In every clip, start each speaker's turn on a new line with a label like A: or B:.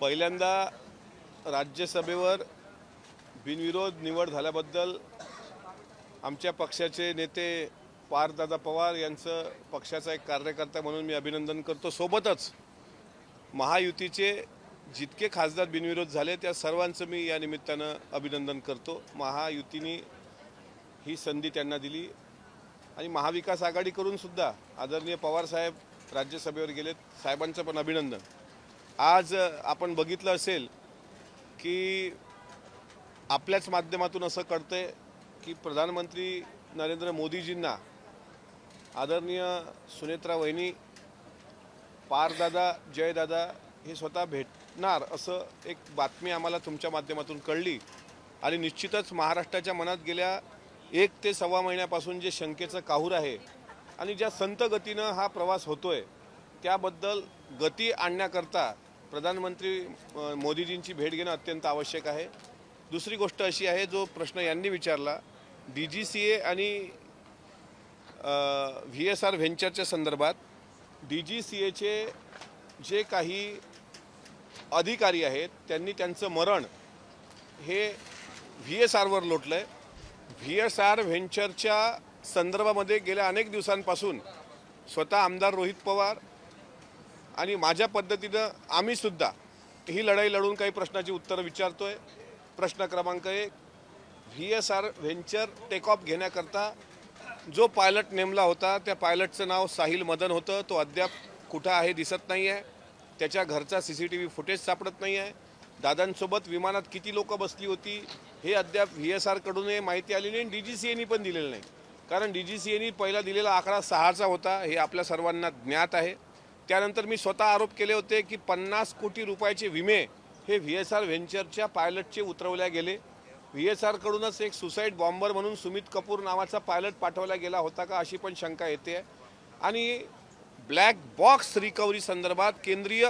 A: पहिल्यांदा राज्यसभेवर बिनविरोध निवड झाल्याबद्दल आमच्या पक्षाचे नेते पार्थदादा पवार यांचं पक्षाचा एक कार्यकर्ता म्हणून मी अभिनंदन करतो। सोबतच महायुतीचे जितके खासदार बिनविरोध झाले त्या सर्वांचं मी या निमित्तानं अभिनंदन करतो। महायुतीने ही संधी त्यांना दिली आणि महाविकास आघाडी करून सुद्धा आदरणीय पवार साहेब राज्यसभेवर गेलेत, साहेबांचं पण अभिनंदन। आज आपण बघितलं असेल की आपल्याच माध्यमातून असं कळतंय की प्रधानमंत्री नरेंद्र मोदीजींना आदरणीय सुनेत्रा वहिनी, पारदादा, जयदादा हे स्वतः भेटणार असं एक बातमी आम्हाला तुमच्या माध्यमातून कळली आणि निश्चितच महाराष्ट्राच्या मनात गेल्या 1 ते सव्वा महिन्यापासून जे शंकेचं काहूर आहे आणि ज्या संत गतीनं हा प्रवास होतोय त्याबद्दल गती आणण्याकरता प्रधानमंत्री मोदीजींची भेट घेणं अत्यंत आवश्यक आहे। दुसरी गोष्ट अशी आहे, जो प्रश्न यांनी विचारला DGCA आणि VSR व्हेंचरच्या संदर्भात, DGCAचे जे काही अधिकारी आहेत त्यांनी त्यांचं मरण हे VSRवर लोटलं आहे। VSR व्हेंचरच्या संदर्भामध्ये गेल्या अनेक दिवसांपासून स्वतः आमदार रोहित पवार आणि माझ्या पद्धतीनं आम्हीसुद्धा ही लढाई लढून काही प्रश्नाची उत्तरं विचारतोय। प्रश्न क्रमांक 1, VSR व्हेंचर टेक ऑफ घेण्याकरता जो पायलट नेमला होता त्या पायलटचं नाव साहिल मदन होतं, तो अद्याप कुठं आहे दिसत नाही आहे। त्याच्या घरचा CCTV फुटेज सापडत नाही आहे। दादांसोबत विमानात किती लोक बसली होती हे अद्याप VSR कडून माहिती आलेली नाही, DGCAनी पण दिलेलं नाही। कारण DGCAनी पहिला दिलेला आकडा 6चा होता हे आपल्या सर्वांना ज्ञात आहे। त्यानंतर मी स्वतः आरोप केले होते की 50 कोटी रुपयाचे विमे हे VSR व्हेंचरच्या पायलटचे उतरवल्या गेले। VSR कडूनच एक सुसाईड बॉम्बर म्हणून सुमित कपूर नावाचा पायलट पाठवला गेला होता का अशी पण शंका येते। आणि ब्लॅक बॉक्स रिकव्हरी संदर्भात केंद्रीय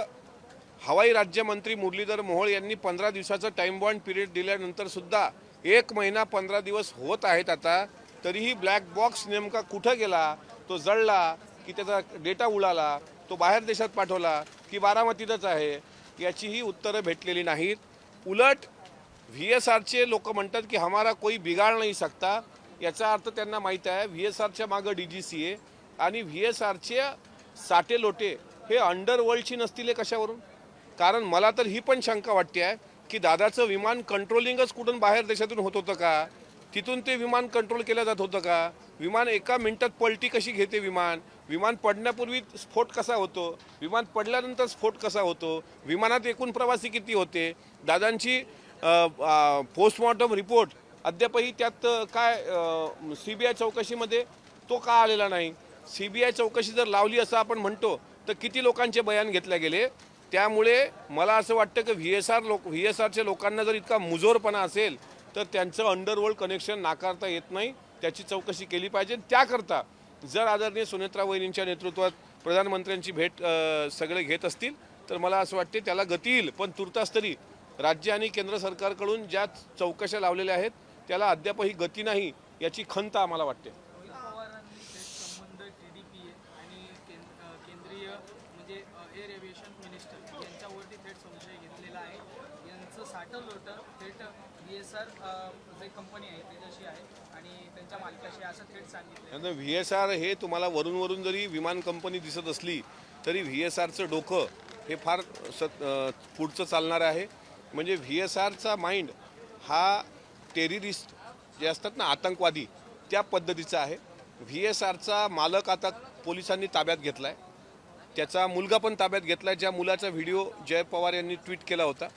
A: हवाई राज्यमंत्री मुरलीधर मोहोळ यांनी 15 दिवसाचा टाइम बॉन्ड पिरियड दिल्यानंतर सुद्धा 1 महिना 15 दिवस होत आहेत आता, तरीही ब्लॅक बॉक्स नेमका कुठं गेला, तो जळला की त्याचा डेटा उडाला, तो बाहेर देशात पाठवला की बारामतीतच आहे, याचीही उत्तरं भेटलेली नाहीत। उलट VSRचे लोक म्हणतात की हमारा कोई बिगाड़ नहीं सकता, याचा अर्थ त्यांना माहीत आहे VSRच्या मागं DGCA आणि VSRचे साठे लोटे हे अंडरवर्ल्डची नसतील कशावरून। कारण मला तर ही पण शंका वाटते आहे की दादाचं विमान कंट्रोलिंगच कुठून बाहेर देशातून होत होतं का, तिथून ते विमान कंट्रोल केलं जात होतं का, विमान एका मिनिटात पलटी कशी घेते, विमान पडण्यापूर्वी स्फोट कसा होतो, विमान पडल्यानंतर स्फोट कसा होतो, विमानात एकूण प्रवासी किती होते, दादांची पोस्टमॉर्टम रिपोर्ट अद्यापही त्यात काय CBI चौकशीमध्ये तो का आलेला नाही। CBI चौकशी जर लावली असं आपण म्हणतो तर किती लोकांचे बयान घेतले गेले। त्यामुळे मला असं वाटतं की VSRच्या लोकांना जर इतका मुजोरपणा असेल तर त्यांचं अंडरवर्ल्ड कनेक्शन नाकारता येत नाही, त्याची चौकशी केली पाहिजे। त्याकरता जर आदरणीय सुनेत्रा वहिनींच्या नेतृत्वात प्रधानमंत्र्यांची भेट सगळे घेत असतील तर मला असं वाटते त्याला गती येईल। पण तुर्तास तरी राज्य आणि केंद्र सरकारकडून ज्या चौकशा लावलेल्या आहेत त्याला अद्यापही गती नाही, याची खंत आम्हाला वाटते।
B: केंद्रीय म्हणजे एअर एव्हिएशन मिनिस्टर यांच्यावरती थेट संशय घेतलेला आहे। यांचं साठं लोटं थेट VSR जे कंपनी आहे त्याच्याशी आहे आणि त्यांच्या मालकाशी असं थेट सांगितलं।
A: VSR हे तुम्हाला वरून जरी विमान कंपनी दिसत असली तरी VSRचं डोकं हे फार पुढचं चालणार आहे। म्हणजे VSRचा माइंड हा टेररिस्ट जे असतात ना, आतंकवादी, त्या पद्धतीचा आहे। VSRचा मालक आता पोलिसांनी ताब्यात घेतला आहे, त्याचा मुलगा पण ताब्यात घेतला आहे, ज्या मुलाचा व्हिडिओ जय पवार यांनी ट्विट केला होता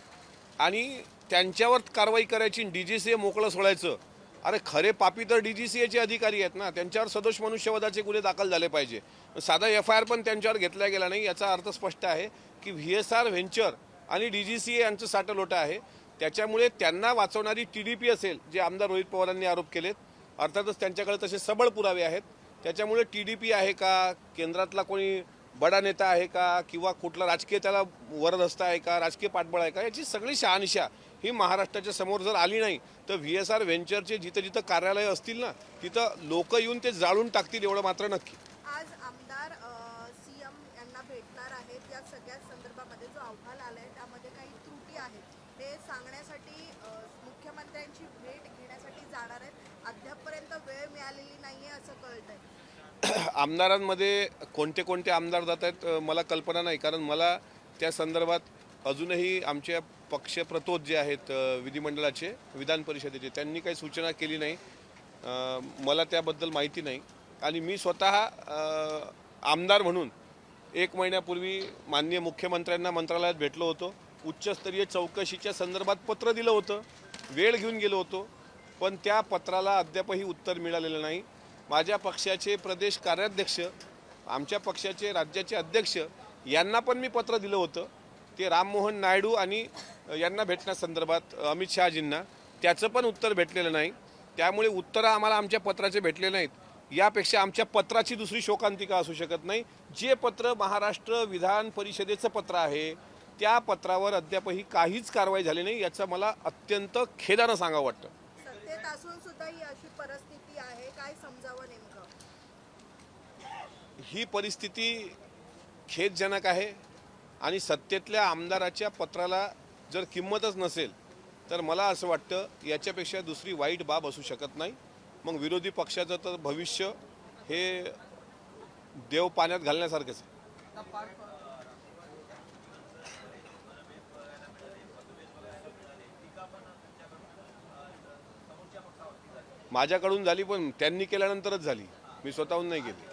A: आणि त्यांच्यावर कारवाई करायची, DGCA मोकळं सोडायचं। अरे खरे पापी तर DGCAचे अधिकारी आहेत ना, त्यांच्यावर सदोष मनुष्यवधाचे गुन्हे दाखल झाले पाहिजे। साधा FIR पण त्यांच्यावर घेतला गेला नाही, याचा अर्थ स्पष्ट आहे की VSR व्हेंचर आणि DGCA यांचं साठं लोटं आहे। त्याच्यामुळे त्यांना वाचवणारी TDP असेल, जे आमदार रोहित पवारांनी आरोप केलेत, अर्थातच त्यांच्याकडे तसे सबळ पुरावे आहेत। त्याच्यामुळे TDP आहे का, केंद्रातला कोणी बडा नेता आहे का, किंवा कुठला राजकीय त्याला वरदहस्त आहे का, राजकीय पाठबळ आहे का, याची सगळी शहानिशा ही महाराष्ट्राच्या समोर जर आली नाही तर VSR व्हेंचरचे जिथं कार्यालय असतील ना तिथं लोक येऊन ते जाळून टाकतील, एवढं मात्र नक्की।
C: आज आमदार CM यांना भेटणार आहेत, या सगळ्या संदर्भामध्ये जो अहवाल आलाय त्यामध्ये काही आहेत हे सांगण्यासाठी मुख्यमंत्र्यांची भेट घेण्यासाठी जाणार आहेत. अद्यापपर्यंत वेळ मिळालेली नाहीये असं कळतंय.
A: आमदारांमध्ये कोणते कोणते आमदार जात आहेत मला कल्पना नाही, कारण मला त्या संदर्भात अजूनही आमच्या पक्षप्रतोद जे आहेत विधिमंडळाचे विधान परिषदेचे त्यांनी काही सूचना केली नाही. मला त्याबद्दल माहिती नाही. आणि मी स्वतः आमदार म्हणून 1 महिन्यापूर्वी माननीय मुख्यमंत्र्यांना मंत्रालयात भेटलो होतो. उच्चस्तरीय चौकशीच्या संदर्भात पत्र दिलं होतं, वेळ घेऊन गेलो होतो, पण त्या पत्राला अद्यापही उत्तर मिळालेलं नाही. माझ्या पक्षाचे प्रदेश कार्याध्यक्ष, आमच्या पक्षाचे राज्याचे अध्यक्ष यांना पण मी पत्र दिलं होतं, ते राममोहन नायडू आणि यांना भेटण्यासंदर्भात अमित शहाजींना, त्याचं पण उत्तर भेटलेलं नाही. त्यामुळे उत्तरं आम्हाला आमच्या पत्राचे भेटले नाहीत. यापेक्षा आमच्या पत्राची दुसरी शोकांतिका असू शकत नाही. जे पत्र महाराष्ट्र विधान परिषदेचं पत्र आहे त्या पत्रावर अद्यापही काहीच कारवाई झाली नाही, याचं मला अत्यंत खेदानं सांगावं वाटतं.
C: सत्तेत असून सुद्धा ही अशी परिस्थिती आहे, काय समजावं नेमकं?
A: ही परिस्थिती खेदजनक आहे आणि सत्तेतल्या आमदाराच्या पत्राला जर किंमतच नसेल तर मला असं वाटतं याच्यापेक्षा दुसरी वाईट बाब असू शकत नाही. मग विरोधी पक्षाचं तर भविष्य हे देव पाण्यात घालण्यासारखंच आहे. माझ्याकडून झाली, पण त्यांनी केल्यानंतरच झाली, मी स्वतःहून नाही केली.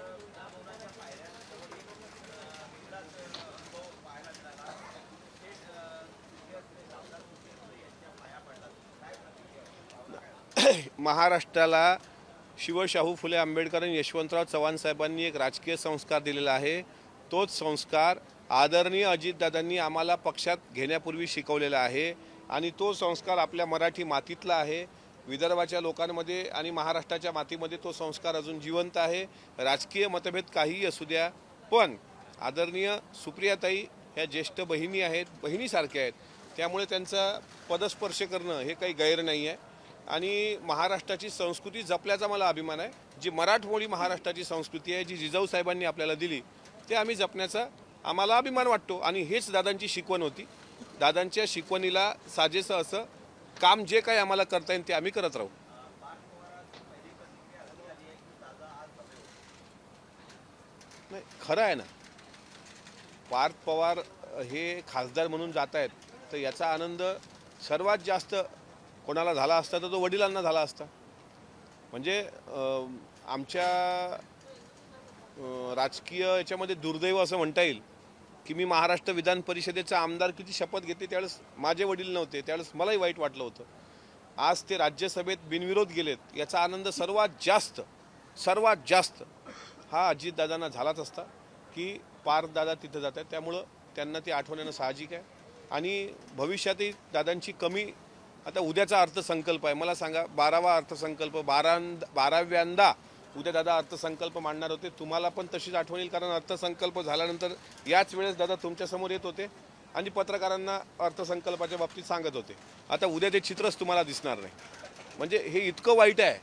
A: महाराष्ट्राला शिवशाहू फुले आंबेडकर आणि यशवंतराव चव्हाण साहेबांनी एक राजकीय संस्कार दिलेला आहे. तोच संस्कार आदरणीय अजितदादांनी आम्हाला पक्षात घेण्यापूर्वी शिकवलेला आहे आणि तो संस्कार आपल्या मराठी मातीतला आहे. विदर्भाच्या लोकांमध्ये आणि महाराष्ट्राच्या मातीमध्ये तो संस्कार अजून जिवंत आहे. राजकीय मतभेद काहीही असू द्या, पण आदरणीय सुप्रियाताई ह्या ज्येष्ठ बहिणी आहेत, बहिणीसारख्या आहेत, त्यामुळे त्यांचा पदस्पर्श करणं हे काही गैर नाही आहे. आणि महाराष्ट्राची संस्कृती जपल्याचा मला अभिमान आहे. जी मराठमोळी महाराष्ट्राची संस्कृती आहे, जी जिजाऊ साहेबांनी आपल्याला दिली, ते आम्ही जपण्याचा आम्हाला अभिमान वाटतो. आणि हेच दादांची शिकवण होती. दादांच्या शिकवणीला साजेसं असं काम जे काही आम्हाला करता येईल ते आम्ही करत राहू. नाही, खरं आहे ना, पार्थ पवार हे खासदार म्हणून जात आहेत, तर याचा आनंद सर्वात जास्त कोणाला झाला असता तर तो वडिलांना झाला असता. म्हणजे आमच्या राजकीय याच्यामध्ये दुर्दैव असं म्हणता येईल की मी महाराष्ट्र विधान परिषदेचा आमदारकीची शपथ घेतली त्यावेळेस माझे वडील नव्हते, त्यावेळेस मलाही वाईट वाटलं होतं. आज ते राज्यसभेत बिनविरोध गेलेत, याचा आनंद सर्वात जास्त हा अजितदादांना झालाच असता की पार्थदादा तिथं जात आहेत. त्यामुळं त्यांना ते आठवण येणं साहजिक आहे. आणि भविष्यातही दादांची कमी, आता उद्याचा अर्थसंकल्प आहे, मला सांगा 12वा अर्थसंकल्प, 12व्यांदा उद्या दादा अर्थसंकल्प मांडणार होते. तुम्हाला पण तशीच आठवण येईल, कारण अर्थसंकल्प झाल्यानंतर याच वेळेस दादा तुमच्यासमोर येत होते आणि पत्रकारांना अर्थसंकल्पाच्या बाबतीत सांगत होते. आता उद्या ते चित्रच तुम्हाला दिसणार नाही. म्हणजे हे इतकं वाईट आहे.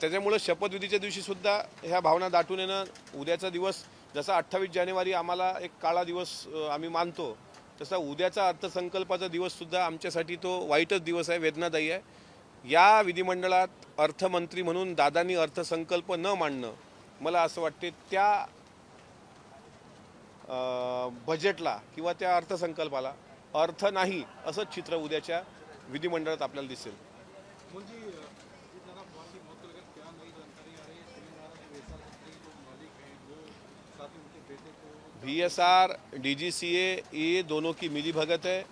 A: त्याच्यामुळं शपथविधीच्या दिवशीसुद्धा ह्या भावना दाटून येणं, उद्याचा दिवस जसा 28 जानेवारी आम्हाला एक काळा दिवस आम्ही मानतो, तसा उद्याचा अर्थसंकल्पाचा दिवससुद्धा आमच्यासाठी तो वाईटच दिवस आहे, वेदनादायी आहे. या विधिमंडळात अर्थमंत्री म्हणून दादांनी अर्थसंकल्प न मांडणं, मला असं वाटते त्या बजेटला किंवा त्या अर्थसंकल्पाला अर्थ नाही असंच चित्र उद्याच्या विधिमंडळात आपल्याला दिसेल. VSR, DGCA ये दोनों की मिली भगत है.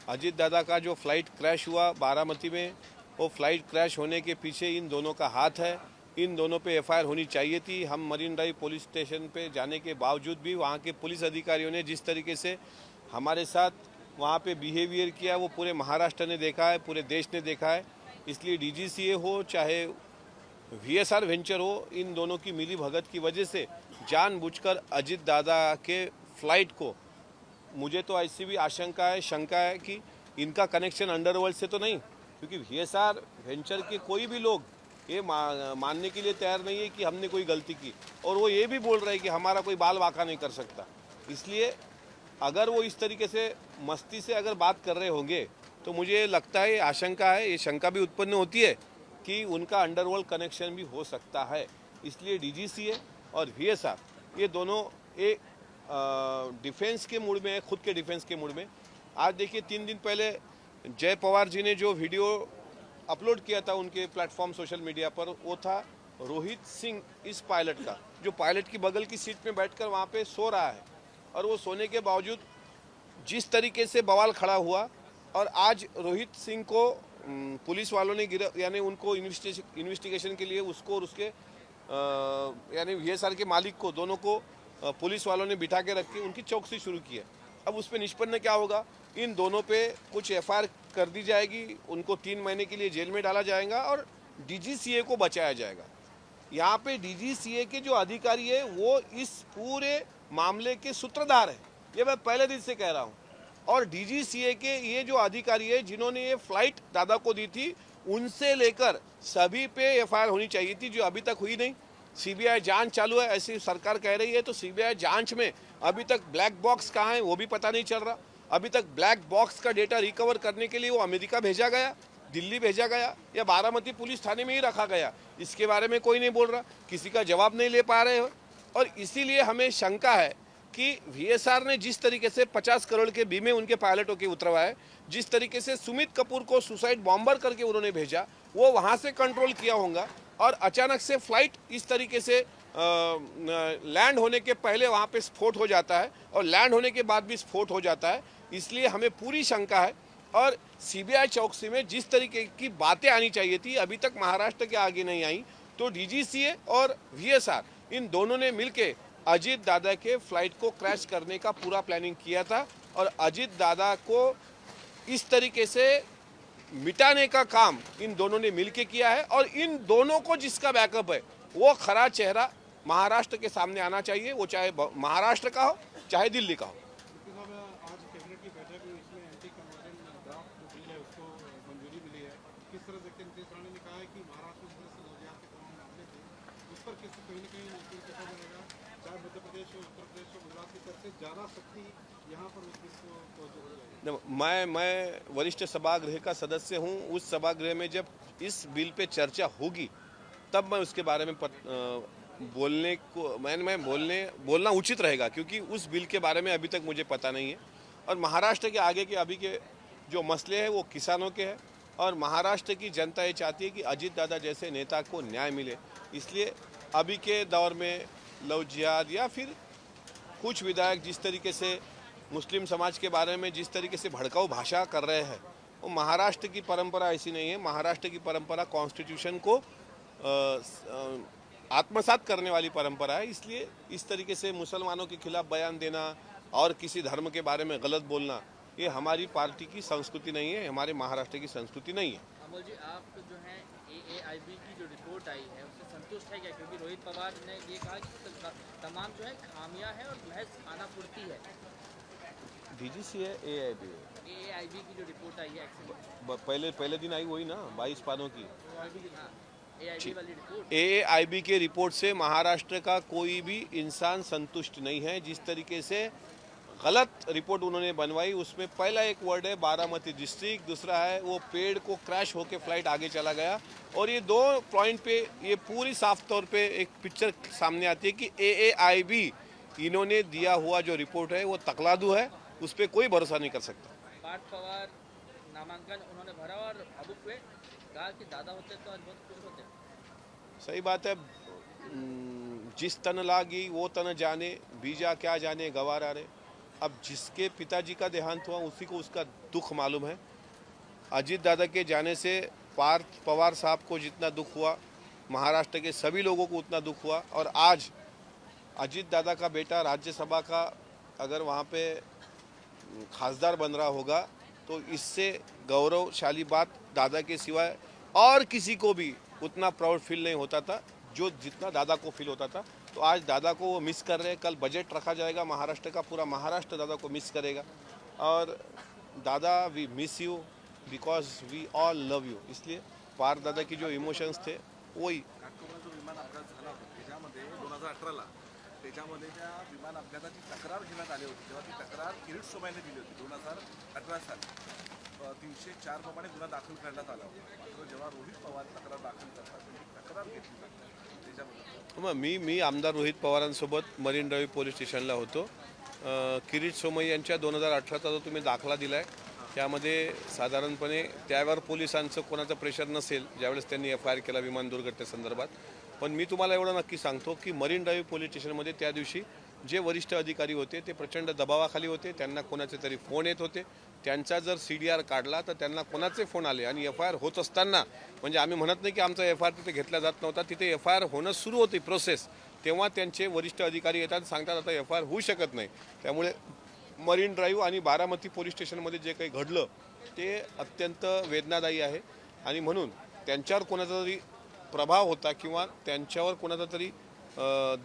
A: अजीत दादा का जो फ्लाइट क्रैश हुआ बारामती में, वो फ्लाइट क्रैश होने के पीछे इन दोनों का हाथ है. इन दोनों पे FIR होनी चाहिए थी. हम मरीन ड्राइव पुलिस स्टेशन पे जाने के बावजूद भी वहाँ के पुलिस अधिकारियों ने जिस तरीके से हमारे साथ वहाँ पे बिहेवियर किया, वो पूरे महाराष्ट्र ने देखा है, पूरे देश ने देखा है. इसलिए DGCA हो चाहे VSR वेंचर हो, इन दोनों की मिली भगत की वजह से जानबूझकर अजित दादा के फ्लाइट को, मुझे तो ऐसी भी आशंका है, शंका है कि इनका कनेक्शन अंडरवर्ल्ड से तो नहीं, क्योंकि VSR वेंचर के कोई भी लोग ये मानने के लिए तैयार नहीं है कि हमने कोई गलती की, और वो ये भी बोल रहे हैं कि हमारा कोई बाल वाका नहीं कर सकता. इसलिए अगर वो इस तरीके से मस्ती से अगर बात कर रहे होंगे तो मुझे लगता है, आशंका है, ये शंका भी उत्पन्न होती है कि उनका अंडरवर्ल्ड कनेक्शन भी हो सकता है। इसलिए डीजीसीए और वीएसआर ये दोनों एक डिफेंस के मूड में है, खुद के डिफेंस के मूड में। आज देखिए 3 दिन पहले जय पवार जी ने जो वीडियो अपलोड किया था उनके प्लेटफॉर्म सोशल मीडिया पर, वो था रोहित सिंह इस पायलट का, जो पायलट की बगल की सीट में बैठकर वहाँ पे सो रहा है। और वो सोने के बावजूद जिस तरीके से बवाल खड़ा हुआ, और आज रोहित सिंह को पुलिस वालों ने यानी उनको इन्वेस्टिगेशन के लिए उसको और उसके यानी वीएसआर के मालिक को, दोनों को पुलिस वालों ने बिठा के रख के उनकी चौकसी शुरू की है। अब उस पर निष्पन्न क्या होगा, इन दोनों पे कुछ एफआईआर कर दी जाएगी, उनको 3 महीने के लिए जेल में डाला जाएगा और डीजीसीए को बचाया जाएगा। यहाँ पे डीजीसीए के जो अधिकारी है वो इस पूरे मामले के सूत्रधार है, ये मैं पहले दिन से कह रहा हूँ। और डीजीसीए के ये जो अधिकारी है जिन्होंने ये फ्लाइट दादा को दी थी, उनसे लेकर सभी पे एफआईआर होनी चाहिए थी, जो अभी तक हुई नहीं। सीबीआई जांच चालू है ऐसी सरकार कह रही है, तो सीबीआई जांच में अभी तक ब्लैक बॉक्स कहाँ है वो भी पता नहीं चल रहा। अभी तक ब्लैक बॉक्स का डेटा रिकवर करने के लिए वो अमेरिका भेजा गया, दिल्ली भेजा गया, या बारामती पुलिस थाने में ही रखा गया, इसके बारे में कोई नहीं बोल रहा, किसी का जवाब नहीं ले पा रहे हो। और इसीलिए हमें शंका है कि वीएसआर ने जिस तरीके से 50 करोड़ के बीमे उनके पायलटों के उतरवाए, जिस तरीके से सुमित कपूर को सुसाइड बॉम्बर करके उन्होंने भेजा, वो वहाँ से कंट्रोल किया होगा। और अचानक से फ्लाइट इस तरीके से लैंड होने के पहले वहाँ पे स्फोट हो जाता है और लैंड होने के बाद भी स्फोट हो जाता है। इसलिए हमें पूरी शंका है। और सीबीआई चौकसी में जिस तरीके की बातें आनी चाहिए थी, अभी तक महाराष्ट्र के आगे नहीं आई। तो डीजीसीए और वीएसआर इन दोनों ने मिलके अजीत दादा के फ्लाइट को क्रैश करने का पूरा प्लानिंग किया था, और अजीत दादा को इस तरीके से मिटाने का काम इन दोनों ने मिलके किया है। और इन दोनों को जिसका बैकअप है वो खरा चेहरा महाराष्ट्र के सामने आना चाहिए, वो चाहे महाराष्ट्र का हो चाहे दिल्ली का हो।
D: आज कैबिनेट की बैठक हुई, इसमें एंटी कन्वर्जन ड्राफ्ट जो बिल है उसको मंजूरी मिली है। किस तरह देखते हैं, नीतीश राणे ने कहा है कि महाराष्ट्र में से नवजात के तमाम मामले थे उस पर कहीं ना कहीं बिल कैसा बनेगा, चाहे मध्य प्रदेश हो, उत्तर प्रदेश हो, गुजरात की तरफ से ज़्यादा शक्ति यहाँ पर उस बिल को जो हो जाएगी।
A: मैं वरिष्ठ सभागृह का सदस्य हूँ। उस सभागृह में जब इस बिल पे चर्चा होगी तब मैं उसके बारे में बोलने को बोलना उचित रहेगा, क्योंकि उस बिल के बारे में अभी तक मुझे पता नहीं है। और महाराष्ट्र के आगे के अभी के जो मसले हैं वो किसानों के हैं, और महाराष्ट्र की जनता ये चाहती है कि अजीत दादा जैसे नेता को न्याय मिले। इसलिए अभी के दौर में लव जिहाद या फिर कुछ विधायक जिस तरीके से मुस्लिम समाज के बारे में जिस तरीके से भड़काऊ भाषा कर रहे हैं, वो महाराष्ट्र की परंपरा ऐसी नहीं है। महाराष्ट्र की परंपरा कॉन्स्टिट्यूशन को आत्मसात करने वाली परंपरा है। इसलिए इस तरीके से मुसलमानों के खिलाफ बयान देना और किसी धर्म के बारे में गलत बोलना, ये हमारी पार्टी की संस्कृति नहीं है, हमारे महाराष्ट्र की संस्कृति नहीं है।
B: अमोल जी, आप जो है AAIB की जो रिपोर्ट आई है उससे संतुष्ट है क्या? क्योंकि रोहित पवार ने ये कहा कि तमाम जो है खामियां हैं और महज खानापूर्ति है।
A: डीजीसीए
B: AAIB की जो रिपोर्ट आई है एक्चुअली
A: पहले दिन आई वही ना, 22 पानों की
B: AIB वाली रिपोर्ट।
A: AAIB के रिपोर्ट से महाराष्ट्र का कोई भी इंसान संतुष्ट नहीं है। जिस तरीके से गलत रिपोर्ट उन्होंने बनवाई, उसमें पहला एक वर्ड है बारामती डिस्ट्रिक्ट, दूसरा है वो पेड़ को क्रैश होकर फ्लाइट आगे चला गया। और ये 2 पॉइंट पे ये पूरी साफ तौर पे एक पिक्चर सामने आती है कि AAIB इन्होंने दिया हुआ जो रिपोर्ट है वो तकलादू है, उस पर कोई भरोसा नहीं कर सकता।
B: पार्थ पवार नामांकन उन्होंने भरा और अबुक पे कहा कि दादा होते तो आज बहुत खुश होते।
A: सही बात है। जिस तन लागी वो तन जाने, बीजा क्या जाने गवारा रे। अब जिसके पिताजी का देहांत हुआ उसी को उसका दुख मालूम है। अजीत दादा के जाने से पार्थ पवार साहब को जितना दुख हुआ, महाराष्ट्र के सभी लोगों को उतना दुख हुआ। और आज अजीत दादा का बेटा राज्यसभा का अगर वहाँ पे खासदार बन रहा होगा तो इससे गौरवशाली बात दादा के सिवाय और किसी को भी उतना प्राउड फील नहीं होता था जो जितना दादा को फील होता था। तो आज दादा को वो मिस कर रहे हैं। कल बजट रखा जाएगा महाराष्ट्र का, पूरा महाराष्ट्र दादा को मिस करेगा। और दादा we miss you because we all love you. इसलिए पार्थ दादा की जो इमोशंस थे वही।
E: काटकोला जो विमान अपघात झाला होता त्याच्यामध्ये 2018ला त्याच्यामध्ये त्या विमान अपघाताची तक्रार घेण्यात आली होती, तेव्हा ती तक्रार किरीट सोमय्यांनी दिली होती 2018 साली। 304 प्रमाणे गुन्हा दाखल करण्यात आला होता. मात्र जेव्हा रोहित पवार तक्रार दाखल करतात तक्रार घेतली जाते त्याच्याबद्दल
A: मग मी आमदार रोहित पवारांसोबत मरीन ड्राईव्ह पोलीस स्टेशनला होतो. किरीट सोमय्या यांच्या 2018चा जो तुम्ही दाखला दिला आहे त्यामध्ये साधारणपणे त्यावर पोलिसांचं कोणाचं प्रेशर नसेल ज्यावेळेस त्यांनी FIR केला विमान दुर्घटनेसंदर्भात. पण मी तुम्हाला एवढं नक्की सांगतो की मरीन ड्राईव्ह पोलीस स्टेशनमध्ये त्या दिवशी जे वरिष्ठ अधिकारी होते ते प्रचंड दबावाखाली होते. त्यांना कोणाचे तरी फोन येत होते. त्यांचा जर CDR काढला तर त्यांना कोणाचे फोन आले आणि FIR होत असताना म्हणजे आम्ही म्हणत नाही की आमचा FIR तिथे घेतला जात नव्हता, तिथे FIR होणं सुरू होती प्रोसेस. तेव्हा त्यांचे वरिष्ठ अधिकारी येतात सांगतात आता FIR होऊ शकत नाही. त्यामुळे मरीन ड्राईव्ह आणि बारामती पोलीस स्टेशनमध्ये जे काही घडलं ते अत्यंत वेदनादायी आहे आणि म्हणून त्यांच्यावर कोणाचा तरी प्रभाव होता किंवा त्यांच्यावर कोणाचा तरी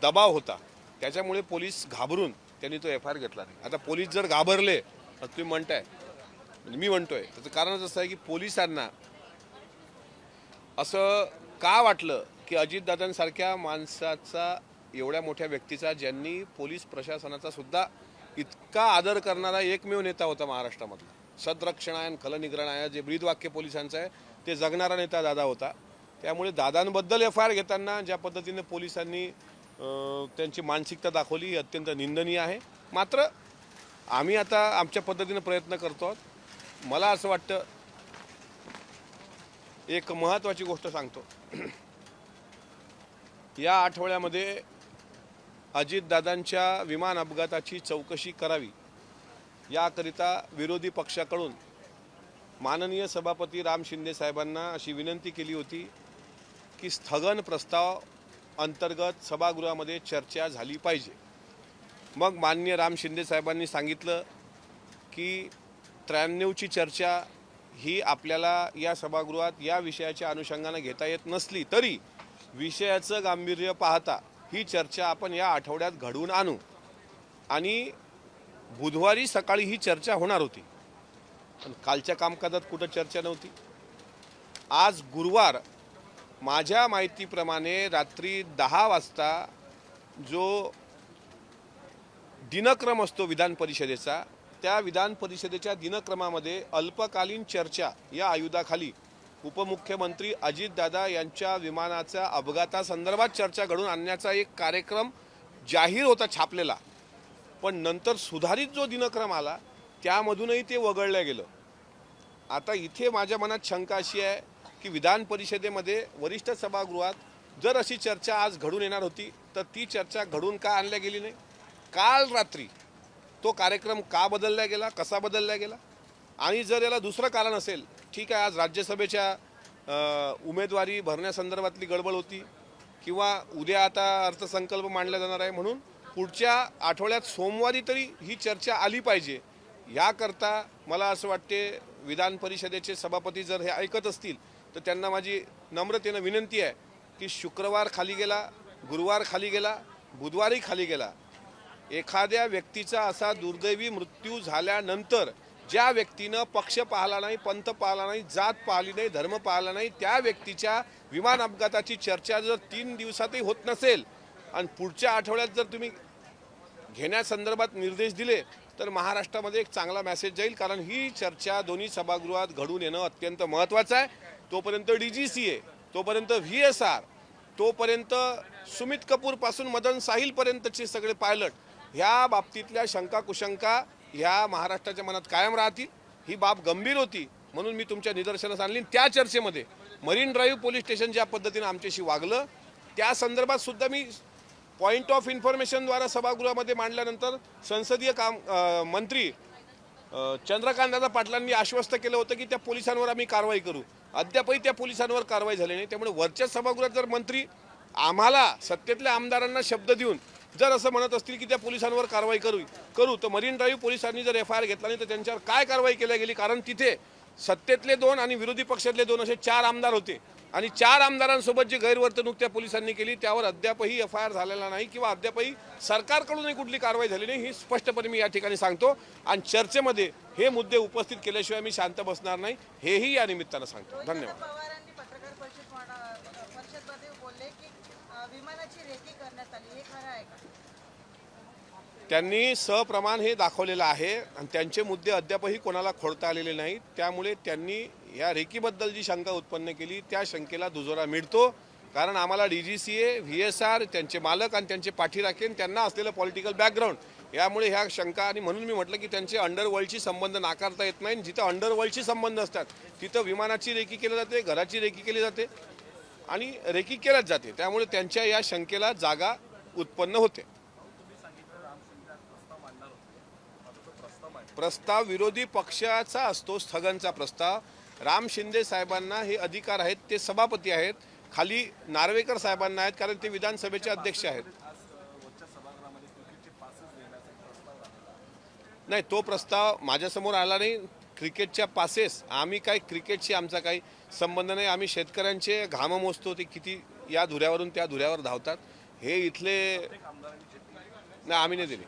A: दबाव होता. त्याच्यामुळे पोलीस घाबरून त्यांनी तो FIR घेतला नाही. आता पोलीस जर घाबरले तर तुम्ही म्हणताय मी म्हणतोय त्याचं कारणच असं आहे की पोलिसांना असं का वाटलं की अजितदादांसारख्या माणसाचा एवढ्या मोठ्या व्यक्तीचा ज्यांनी पोलीस प्रशासनाचा सुद्धा इतका आदर करणारा एकमेव नेता होता महाराष्ट्रामधला, सदरक्षणाय खलनिग्रहणाय जे ब्रीदवाक्य पोलिसांचं आहे ते जगणारा नेता दादा होता. त्यामुळे दादांबद्दल FIR घेताना ज्या पद्धतीने पोलिसांनी त्यांची मानसिकता दाखवली ही अत्यंत निंदनीय आहे. मात्र आम्ही आता आमच्या पद्धतीने प्रयत्न करतो आहोत. मला असं वाटतं एक महत्त्वाची गोष्ट सांगतो. या आठवड्यामध्ये अजितदादांच्या विमान अपघाताची चौकशी करावी याकरिता विरोधी पक्षाकडून माननीय सभापती राम शिंदे साहेबांना अशी विनंती केली होती की स्थगन प्रस्ताव अंतर्गत सभागृहामध्ये चर्चा झाली पाहिजे. मग माननीय राम शिंदे साहेबांनी सांगितलं की 93ची चर्चा ही आपल्याला या सभागृहात या विषयाच्या अनुषंगानं घेता येत नसली तरी विषयाचं गांभीर्य पाहता ही चर्चा आपण या आठवड्यात घडवून आणू आणि बुधवारी सकाळी ही चर्चा होणार होती. पण कालच्या कामकाजात कुठं चर्चा नव्हती. आज गुरुवार माझ्या माहितीप्रमाणे रात्री 10 वाजता जो दिनक्रम असतो विधान परिषदेचा त्या विधान परिषदेच्या दिनक्रमामध्ये अल्पकालीन चर्चा या आयुधाखाली उपमुख्यमंत्री अजितदादा यांच्या विमानाच्या अपघातासंदर्भात चर्चा घडून आणण्याचा एक कार्यक्रम जाहीर होता छापलेला. पण नंतर सुधारित जो दिनक्रम आला त्यामधूनही ते वगळलं गेलं. आता इथे माझ्या मनात शंका अशी आहे की विधान परिषदेमध्ये वरिष्ठ सभागृहात जर अशी चर्चा आज घडून येणार होती तर ती चर्चा घडून का आणल्या गेली नाही. काल रात्री तो कार्यक्रम का बदलला गेला, कसा बदलला गेला आणि जर याला दुसरं कारण असेल ठीक आहे आज राज्यसभेच्या उमेदवारी भरण्यासंदर्भातली गडबड होती किंवा उद्या आता अर्थसंकल्प मांडला जाणार आहे म्हणून पुढच्या आठवड्यात सोमवारी तरी ही चर्चा आली पाहिजे. याकरता मला असं वाटते विधान परिषदेचे सभापती जर हे ऐकत असतील तर त्यांना माझी नम्रतेनं विनंती आहे की शुक्रवार खाली गेला, गुरुवार खाली गेला, बुधवारी खाली गेला. एखाद्या व्यक्तीचा असा दुर्दैवी मृत्यू झाल्यानंतर ज्या व्यक्तीनं पक्ष पाहिला नाही, पंथ पाहिला नाही, जात पाहिली नाही, धर्म पाहिला नाही त्या व्यक्तीच्या विमान अपघाताची चर्चा जर 3 दिवसातही होत नसेल आणि पुढच्या आठवड्यात जर तुम्ही घेण्यासंदर्भात निर्देश दिले तर महाराष्ट्रामध्ये एक चांगला मेसेज जाईल. कारण ही चर्चा दोन्ही सभागृहात घडून येणं अत्यंत महत्त्वाचं आहे. तोपर्यंत DGCA, तोपर्यंत VSR, तोपर्यंत सुमित कपूरपासून मदन साहिलपर्यंतचे सगळे पायलट ह्या बाबतीतल्या शंका कुशंका ह्या महाराष्ट्राच्या मनात कायम राहतील. ही बाब गंभीर होती म्हणून मी तुमच्या निदर्शनास आणली. त्या चर्चेमध्ये मरीन ड्राईव्ह पोलीस स्टेशन ज्या पद्धतीने आमच्याशी वागलं त्या संदर्भात सुद्धा मी पॉईंट ऑफ इन्फॉर्मेशनद्वारा सभागृहामध्ये मांडल्यानंतर संसदीय मंत्री चंद्रकांतदादा पाटलांनी आश्वस्त केलं होतं की त्या पोलिसांवर आम्ही कारवाई करू. अद्यापही त्या पोलिसांवर कारवाई झाली नाही. त्यामुळे वरच्या सभागृहात जर मंत्री आम्हाला सत्तेतल्या आमदारांना शब्द देऊन जर असं म्हणत असतील की त्या पोलिसांवर कारवाई करू तर मरीन ड्राईव्ह पोलिसांनी जर FIR घेतला नाही तर त्यांच्यावर काय कारवाई केली गेली. कारण तिथे सत्तेतले 2 आणि विरोधी पक्षातले 2 असे 4 आमदार होते आणि 4 आमदारांसोबत जी गैरवर्तणूक त्या पोलिसांनी केली त्यावर अद्यापही FIR झालेला नाही किंवा अद्यापही सरकारकडूनही कुठली कारवाई झाली नाही. ही स्पष्टपणे मी या ठिकाणी सांगतो आणि चर्चेमध्ये हे मुद्दे उपस्थित केल्याशिवाय मी शांत बसणार नाही हेही या निमित्तानं सांगतो. धन्यवाद.
C: पवारांनी पत्रकार परिषदेमध्ये बोलले की विमानाची रेकी करण्यात आली, हे खरं आहे का?
A: त्यांनी सप्रमाण हे दाखवलेलं आहे आणि त्यांचे मुद्दे अद्यापही कोणाला खोडता आलेले नाहीत. त्यामुळे त्यांनी या रेकीबद्दल जी शंका उत्पन्न केली त्या शंकेला दुजोरा मिळतो. कारण आम्हाला DGCA, VSR, त्यांचे मालक आणि त्यांचे पाठीराखेन त्यांना असलेलं पॉलिटिकल बॅकग्राऊंड यामुळे ह्या शंका, आणि म्हणून मी म्हटलं की त्यांचे अंडरवर्ल्डशी संबंध नाकारता येत नाही. जिथं अंडरवर्ल्डशी संबंध असतात तिथं विमानाची रेकी केली जाते, घराची रेकी केली जाते आणि रेकी केल्याच जाते. त्यामुळे त्यांच्या या शंकेला जागा उत्पन्न होते. प्रस्ताव विरोधी पक्षाचा असतो, स्थगनचा प्रस्ताव. राम शिंदे साहेबांना हे अधिकार आहेत, ते सभापती आहेत. खाली नार्वेकर साहेबांना आहेत कारण ते विधानसभेचे अध्यक्ष आहेत. नाही, तो प्रस्ताव माझ्यासमोर आला नाही. क्रिकेटच्या पासेस, आम्ही काय क्रिकेटशी आमचा काही संबंध नाही. आम्ही शेतकऱ्यांचे घाम मोजतो, ते किती या धुऱ्यावरून त्या धुऱ्यावर धावतात. हे इथले नाही, आम्ही नाही दिले.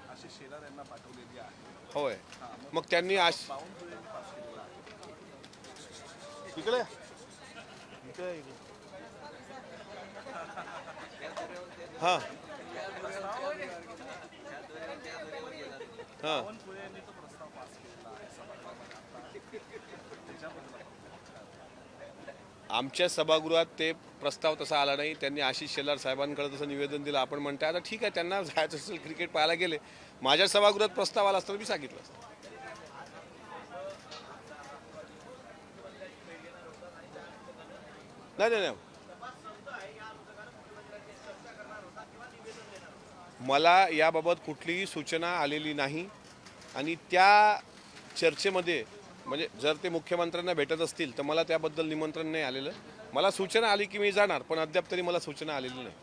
A: होय, मग त्यांनी इकडे हां हां आमच्या सभागृहात ते प्रस्ताव तसा आला नाही. त्यांनी आशिष शेलार साहेबांकडे तसं निवेदन दिलं. आपण म्हणताय आता ठीक आहे, त्यांना जायचं असेल क्रिकेट पाहायला गेले. माझ्या सभागृहात प्रस्ताव आला असता मी सांगितलं असतं. नाही नाही नाही, मला याबाबत कुठलीही सूचना आलेली नाही. आणि त्या चर्चेमध्ये म्हणजे जर ते मुख्यमंत्र्यांना भेटत असतील तर मला त्याबद्दल निमंत्रण नाही आलेलं. मला सूचना आली की मी जाणार, पण अद्याप तरी मला सूचना आलेली नाही.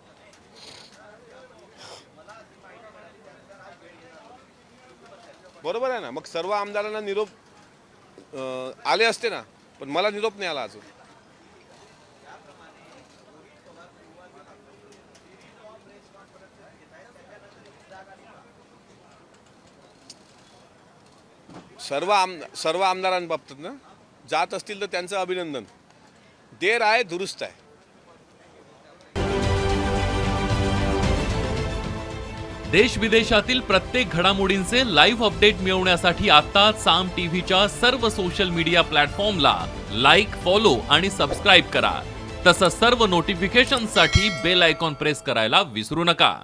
A: बरोबर आहे ना, मग सर्व आमदारांना निरोप आले असते ना, पण मला निरोप नाही आला अजून. सर्व आमदारांबाबतीत ना जात असतील तर त्यांचं अभिनंदन. देर आहे दुरुस्त आहे.
F: देश विदेशातील प्रत्येक घडामोडींचे लाईव्ह अपडेट मिळवण्यासाठी आता साम टीव्हीच्या सर्व सोशल मीडिया प्लॅटफॉर्मला लाईक, फॉलो आणि सबस्क्राईब करा. तसंच सर्व नोटिफिकेशनसाठी बेल आयकॉन प्रेस करायला विसरू नका.